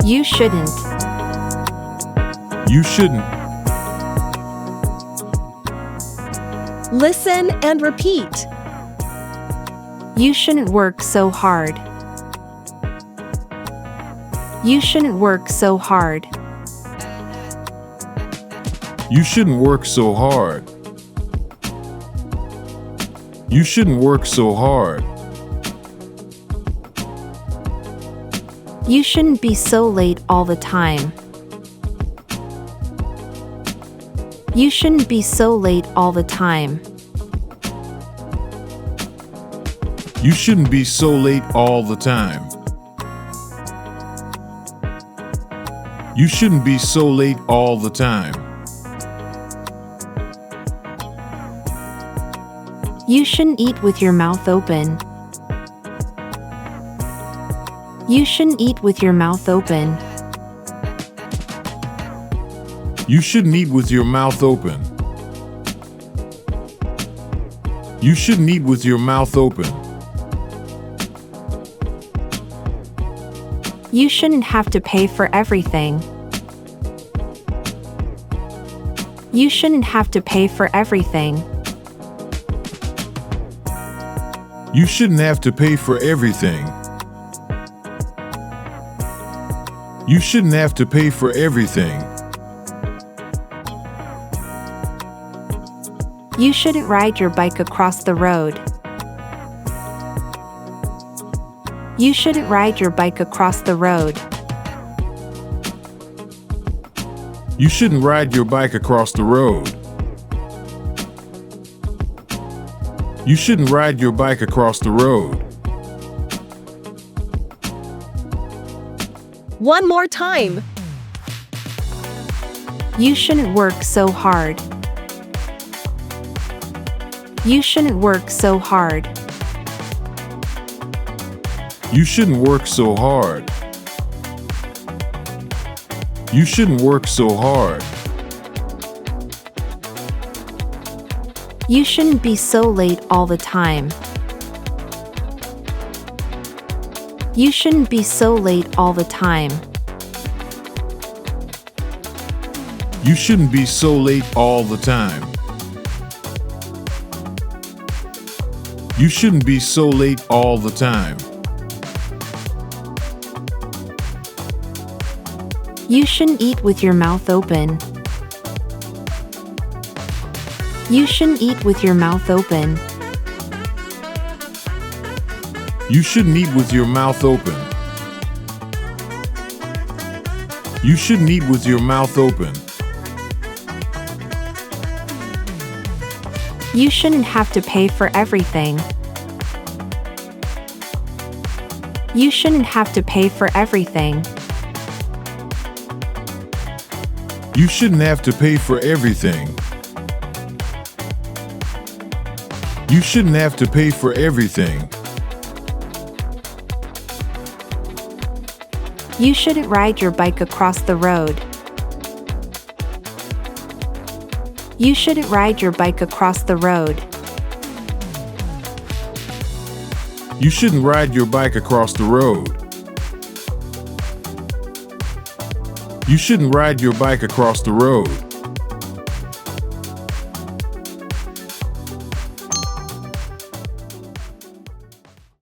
You shouldn't. You shouldn't. Listen and repeat. You shouldn't work so hard. You shouldn't work so hard. You shouldn't work so hard. You shouldn't work so hard. You shouldn't be so late all the time. You shouldn't be so late all the time. You shouldn't be so late all the time. You shouldn't be so late all the time. You shouldn't eat with your mouth open. You shouldn't eat with your mouth open. You shouldn't eat with your mouth open. You shouldn't eat with your mouth open. You shouldn't have to pay for everything. You shouldn't have to pay for everything. You shouldn't have to pay for everything. You shouldn't have to pay for everything. You shouldn't ride your bike across the road. You shouldn't ride your bike across the road. You shouldn't ride your bike across the road. You shouldn't ride your bike across the road. One more time. You shouldn't work so hard. You shouldn't work so hard. You shouldn't work so hard. You shouldn't work so hard. You shouldn't be so late all the time. You shouldn't be so late all the time. You shouldn't be so late all the time. You shouldn't be so late all the time. You shouldn't eat with your mouth open. You shouldn't eat with your mouth open. You shouldn't eat with your mouth open. You shouldn't eat with your mouth open. You shouldn't have to pay for everything. You shouldn't have to pay for everything. You shouldn't have to pay for everything. You shouldn't have to pay for everything. You shouldn't ride your bike across the road. You shouldn't ride your bike across the road. You shouldn't ride your bike across the road. You shouldn't ride your bike across the road.